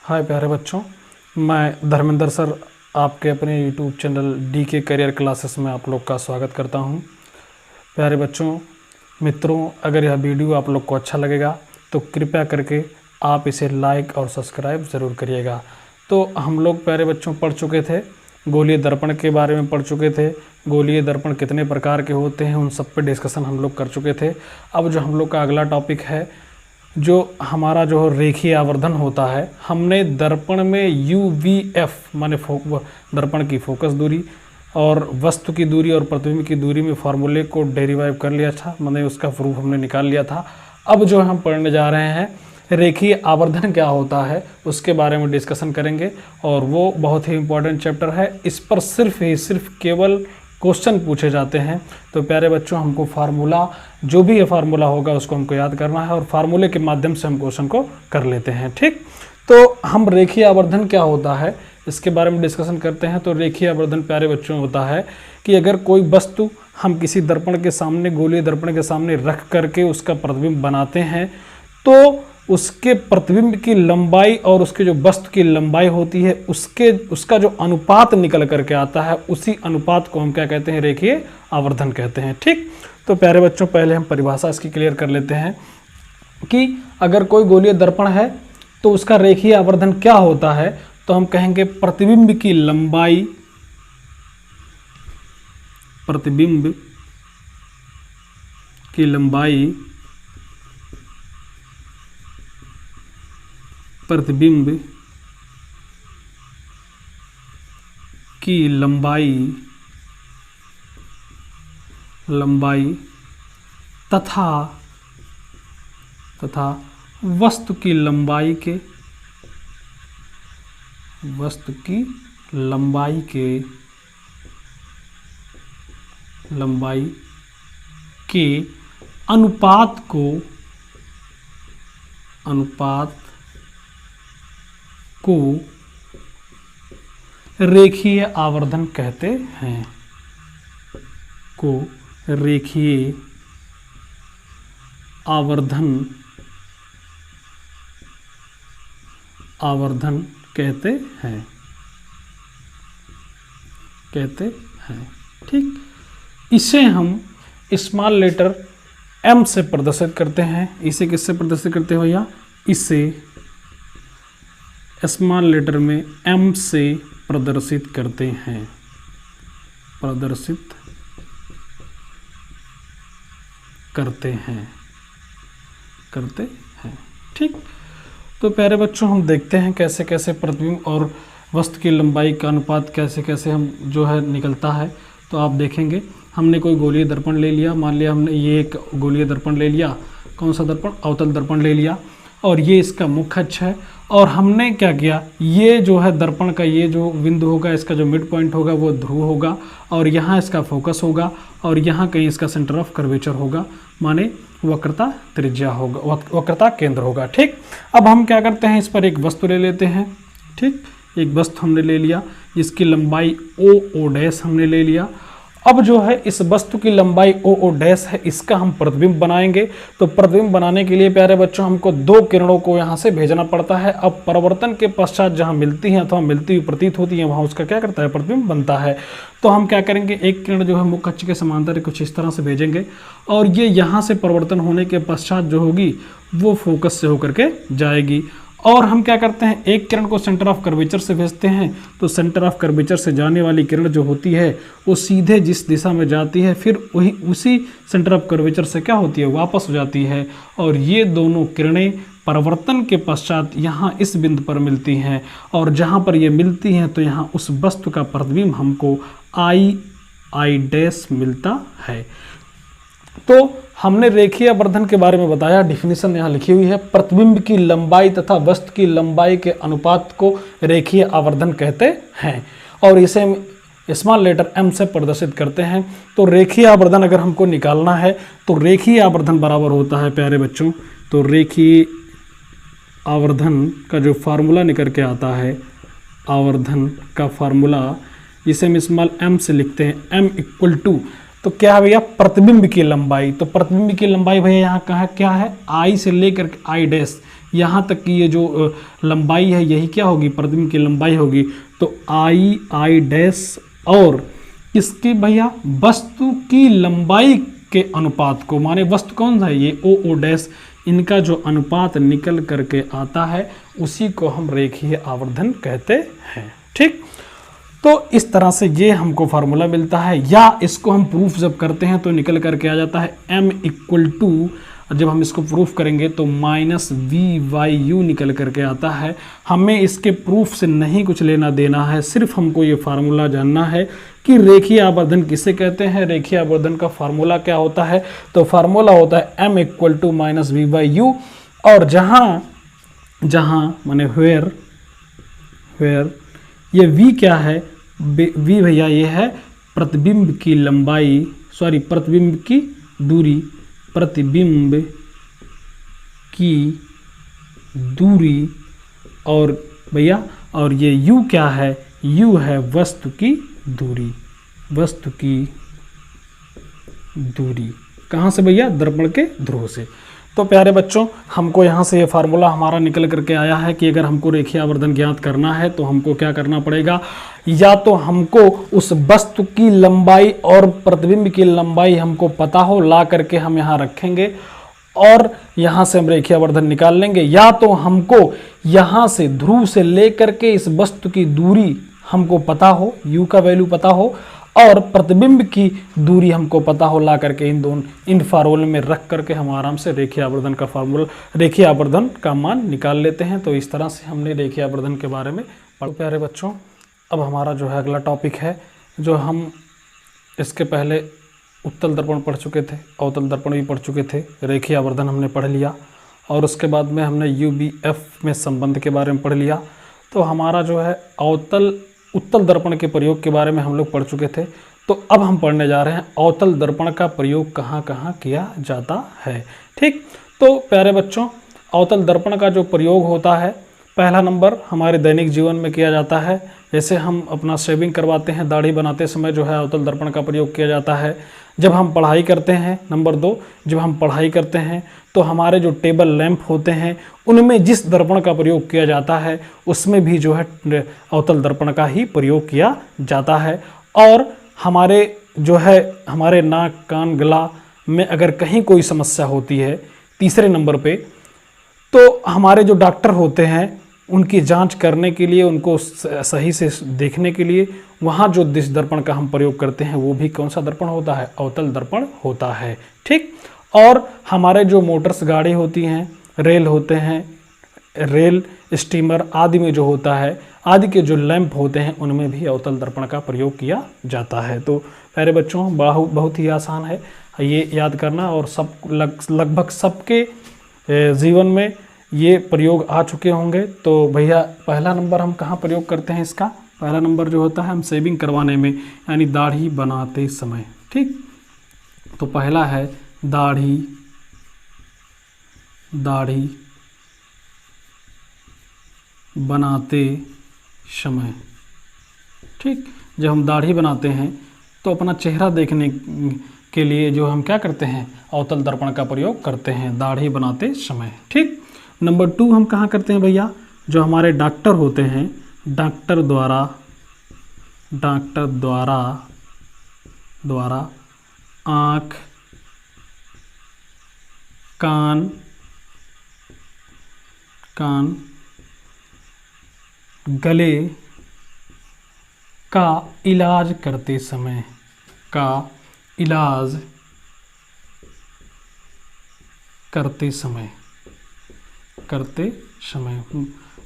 हाय प्यारे बच्चों, मैं धर्मेंद्र सर आपके अपने YouTube channel DK career classes में आप लोग का स्वागत करता हूं। प्यारे बच्चों, मित्रों, अगर यह वीडियो आप लोग को अच्छा लगेगा तो कृपया करके आप इसे लाइक और सब्सक्राइब ज़रूर करिएगा। तो हम लोग प्यारे बच्चों पढ़ चुके थे, गोलीय दर्पण के बारे में पढ़ चुके थे। गोलीय दर्पण कितने प्रकार के होते हैं उन सब पे डिस्कशन हम लोग कर चुके थे। अब जो हम लोग का अगला टॉपिक है, जो हमारा जो रेखीय आवर्धन होता है, हमने दर्पण में UVF माने दर्पण की फोकस दूरी और वस्तु की दूरी और प्रतिबिंब की दूरी में फार्मूले को डेरिवाइव कर लिया था, माने उसका प्रूफ हमने निकाल लिया था। अब जो हम पढ़ने जा रहे हैं रेखीय आवर्धन क्या होता है उसके बारे में डिस्कशन करेंगे और वो बहुत ही इम्पोर्टेंट चैप्टर है। इस पर सिर्फ केवल क्वेश्चन पूछे जाते हैं। तो प्यारे बच्चों, हमको फार्मूला, जो भी ये फार्मूला होगा उसको हमको याद करना है और फार्मूले के माध्यम से हम क्वेश्चन को कर लेते हैं। ठीक, तो हम रेखीय आवर्धन क्या होता है इसके बारे में डिस्कशन करते हैं। तो रेखीय आवर्धन प्यारे बच्चों होता है कि अगर कोई वस्तु हम किसी दर्पण के सामने, गोलीय दर्पण के सामने रख करके उसका प्रतिबिंब बनाते हैं तो उसके प्रतिबिंब की लंबाई और उसके जो वस्तु की लंबाई होती है उसका जो अनुपात निकल करके आता है, उसी अनुपात को हम क्या कहते हैं, रेखीय आवर्धन कहते हैं। ठीक, तो प्यारे बच्चों पहले हम परिभाषा इसकी क्लियर कर लेते हैं कि अगर कोई गोलीय दर्पण है तो उसका रेखीय आवर्धन क्या होता है। तो हम कहेंगे प्रतिबिंब की लंबाई, प्रतिबिंब की लंबाई, प्रतिबिंब की लंबाई तथा वस्तु की लंबाई के अनुपात को रेखीय आवर्धन कहते हैं। आवर्धन कहते हैं। ठीक, इसे हम स्मॉल लेटर M से प्रदर्शित करते हैं। इसे किससे प्रदर्शित करते हो भैया? इसे स्मॉल लेटर में M से प्रदर्शित करते हैं। ठीक, तो प्यारे बच्चों हम देखते हैं कैसे कैसे प्रतिबिंब और वस्तु की लंबाई का अनुपात कैसे कैसे हम जो है निकलता है। तो आप देखेंगे, हमने कोई गोलीय दर्पण ले लिया, मान लिया हमने ये एक गोलीय दर्पण ले लिया। कौन सा दर्पण? अवतल दर्पण ले लिया और ये इसका मुख्य अक्ष है। और हमने क्या किया, ये जो है दर्पण का ये जो बिंदु होगा, इसका जो मिड पॉइंट होगा वो ध्रुव होगा और यहाँ इसका फोकस होगा और यहाँ कहीं इसका सेंटर ऑफ कर्वेचर होगा, माने वक्रता त्रिज्या होगा, वक्रता केंद्र होगा। ठीक, अब हम क्या करते हैं, इस पर एक वस्तु ले लेते हैं। ठीक, एक वस्तु हमने ले लिया जिसकी लंबाई OO' हमने ले लिया। अब जो है इस वस्तु की लंबाई OO' है, इसका हम प्रतिबिंब बनाएंगे। तो प्रतिबिंब बनाने के लिए प्यारे बच्चों हमको दो किरणों को यहाँ से भेजना पड़ता है। अब परावर्तन के पश्चात जहाँ मिलती हैं अथवा मिलती हुई प्रतीत होती है, वहाँ उसका क्या करता है, प्रतिबिंब बनता है। तो हम क्या करेंगे, एक किरण जो है मुख्य अक्ष के समांतर कुछ इस तरह से भेजेंगे और ये यहाँ से परिवर्तन होने के पश्चात जो होगी वो फोकस से होकर के जाएगी। और हम क्या करते हैं, एक किरण को सेंटर ऑफ कर्वेचर से भेजते हैं। तो सेंटर ऑफ कर्वेचर से जाने वाली किरण जो होती है वो सीधे जिस दिशा में जाती है फिर वही उसी सेंटर ऑफ कर्वेचर से क्या होती है, वापस हो जाती है। और ये दोनों किरणें परिवर्तन के पश्चात यहाँ इस बिंदु पर मिलती हैं और जहाँ पर ये मिलती हैं तो यहाँ उस वस्तु का प्रतिबिंब हमको I' मिलता है। तो हमने रेखीय आवर्धन के बारे में बताया, डिफिनीशन यहाँ लिखी हुई है। प्रतिबिंब की लंबाई तथा वस्तु की लंबाई के अनुपात को रेखीय आवर्धन कहते हैं और इसे स्मॉल लेटर M से प्रदर्शित करते हैं। तो रेखीय आवर्धन अगर हमको निकालना है तो रेखीय आवर्धन बराबर होता है प्यारे बच्चों, तो रेखीय आवर्धन का जो फार्मूला निकल के आता है, आवर्धन का फार्मूला जिसे हम स्मॉल M से लिखते हैं, M = तो क्या है भैया, प्रतिबिंब की लंबाई। तो प्रतिबिंब की लंबाई भैया यहाँ कहाँ क्या है, I से लेकर I' यहाँ तक की ये जो लंबाई है यही क्या होगी, प्रतिबिंब की लंबाई होगी। तो आई डैश और इसकी भैया वस्तु की लंबाई के अनुपात को, माने वस्तु कौन सा है ये ओ डैश, इनका जो अनुपात निकल करके आता है उसी को हम रेखीय आवर्धन कहते हैं। ठीक, तो इस तरह से ये हमको फार्मूला मिलता है, या इसको हम प्रूफ जब करते हैं तो निकल करके आ जाता है m इक्वल टू, जब हम इसको प्रूफ करेंगे तो -v/u निकल करके आता है। हमें इसके प्रूफ से नहीं कुछ लेना देना है, सिर्फ हमको ये फार्मूला जानना है कि रेखीय आवर्धन किसे कहते हैं। रेखीय आवर्धन का फार्मूला क्या होता है, तो फार्मूला होता है m इक्वल टू -v/u, और जहाँ माने वेयर ये v क्या है, v भैया ये है प्रतिबिंब की लंबाई, सॉरी प्रतिबिंब की दूरी, प्रतिबिंब की दूरी, और भैया और ये u क्या है, u है वस्तु की दूरी, वस्तु की दूरी कहाँ से भैया, दर्पण के ध्रुव से। तो प्यारे बच्चों हमको यहाँ से ये फार्मूला हमारा निकल करके आया है कि अगर हमको रेखीय आवर्धन ज्ञात करना है तो हमको क्या करना पड़ेगा, या तो हमको उस वस्तु की लंबाई और प्रतिबिंब की लंबाई हमको पता हो, ला करके हम यहाँ रखेंगे और यहाँ से हम रेखीय आवर्धन निकाल लेंगे, या तो हमको यहाँ से ध्रुव से ले करके इस वस्तु की दूरी हमको पता हो, u का वैल्यू पता हो, और प्रतिबिंब की दूरी हमको पता हो, ला करके इन फार्मूले में रख करके हम आराम से रेखीय आवर्धन का फार्मूला, रेखीय आवर्धन का मान निकाल लेते हैं। तो इस तरह से हमने रेखीय आवर्धन के बारे में पढ़ा। प्यारे बच्चों अब हमारा जो है अगला टॉपिक है, जो हम इसके पहले उत्तल दर्पण पढ़ चुके थे, अवतल दर्पण भी पढ़ चुके थे, रेखीय आवर्धन हमने पढ़ लिया, और उसके बाद में हमने UBF में संबंध के बारे में पढ़ लिया। तो हमारा जो है उत्तल दर्पण के प्रयोग के बारे में हम लोग पढ़ चुके थे। तो अब हम पढ़ने जा रहे हैं अवतल दर्पण का प्रयोग कहाँ कहाँ किया जाता है। ठीक, तो प्यारे बच्चों अवतल दर्पण का जो प्रयोग होता है, पहला नंबर हमारे दैनिक जीवन में किया जाता है, जैसे हम अपना शेविंग करवाते हैं, दाढ़ी बनाते समय जो है अवतल दर्पण का प्रयोग किया जाता है। जब हम पढ़ाई करते हैं, नंबर 2 जब हम पढ़ाई करते हैं तो हमारे जो टेबल लैंप होते हैं उनमें जिस दर्पण का प्रयोग किया जाता है उसमें भी जो है अवतल दर्पण का ही प्रयोग किया जाता है। और हमारे जो है हमारे नाक कान गला में अगर कहीं कोई समस्या होती है, तीसरे नंबर पे, तो हमारे जो डॉक्टर होते हैं उनकी जांच करने के लिए, उनको सही से देखने के लिए वहाँ जो जिस दर्पण का हम प्रयोग करते हैं वो भी कौन सा दर्पण होता है, अवतल दर्पण होता है। ठीक, और हमारे जो मोटर्स गाड़ी होती हैं, रेल होते हैं, रेल स्टीमर आदि में जो होता है, आदि के जो लैंप होते हैं उनमें भी अवतल दर्पण का प्रयोग किया जाता है। तो प्यारे बच्चों बहुत ही आसान है ये याद करना, और लगभग सबके जीवन में ये प्रयोग आ चुके होंगे। तो भैया पहला नंबर हम कहाँ प्रयोग करते हैं इसका, पहला नंबर जो होता है हम शेविंग करवाने में, यानी दाढ़ी बनाते समय। ठीक, तो पहला है दाढ़ी बनाते समय। ठीक, जब हम दाढ़ी बनाते हैं तो अपना चेहरा देखने के लिए जो हम क्या करते हैं, अवतल दर्पण का प्रयोग करते हैं दाढ़ी बनाते समय। ठीक, नंबर 2 हम कहाँ करते हैं भैया, जो हमारे डॉक्टर होते हैं, डॉक्टर द्वारा आँख कान गले का इलाज करते समय,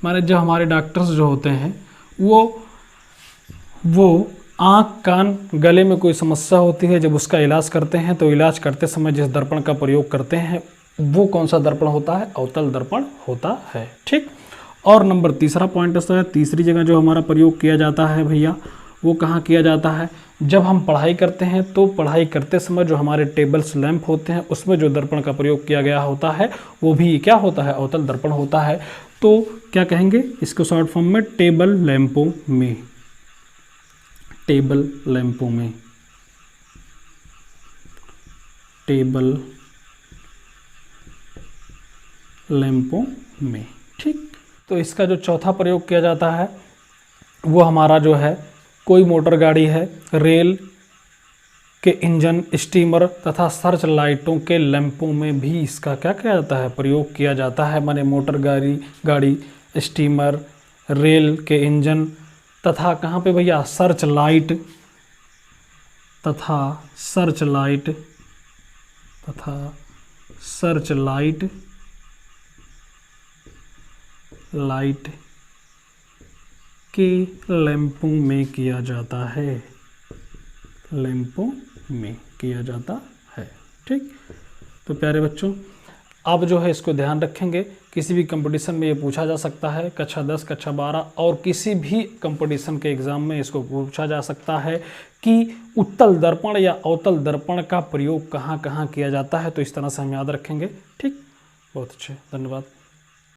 माने जब हमारे डॉक्टर्स जो होते हैं वो आँख कान गले में कोई समस्या होती है, जब उसका इलाज करते हैं तो इलाज करते समय जिस दर्पण का प्रयोग करते हैं वो कौन सा दर्पण होता है, अवतल दर्पण होता है। ठीक, और नंबर तीसरा पॉइंट है, तीसरी जगह जो हमारा प्रयोग किया जाता है भैया वो कहाँ किया जाता है, जब हम पढ़ाई करते हैं तो पढ़ाई करते समय जो हमारे टेबल्स लैंप होते हैं उसमें जो दर्पण का प्रयोग किया गया होता है वो भी क्या होता है, अवतल दर्पण होता है। तो क्या कहेंगे इसको शॉर्ट फॉर्म में, टेबल लैंपों में। ठीक, तो इसका जो चौथा प्रयोग किया जाता है वो हमारा जो है, कोई मोटर गाड़ी है, रेल के इंजन, स्टीमर तथा सर्च लाइटों के लैंपों में भी इसका क्या किया जाता है, प्रयोग किया जाता है। माने मोटर गाड़ी, स्टीमर, रेल के इंजन तथा कहाँ पे भैया, सर्च लाइट तथा सर्च लाइट के लैंपों में किया जाता है, लैंपों में किया जाता है। ठीक, तो प्यारे बच्चों आप जो है इसको ध्यान रखेंगे, किसी भी कंपटीशन में ये पूछा जा सकता है, कक्षा 10, कक्षा 12 और किसी भी कंपटीशन के एग्ज़ाम में इसको पूछा जा सकता है कि उत्तल दर्पण या अवतल दर्पण का प्रयोग कहाँ कहाँ किया जाता है। तो इस तरह से हम याद रखेंगे। ठीक, बहुत अच्छे, धन्यवाद।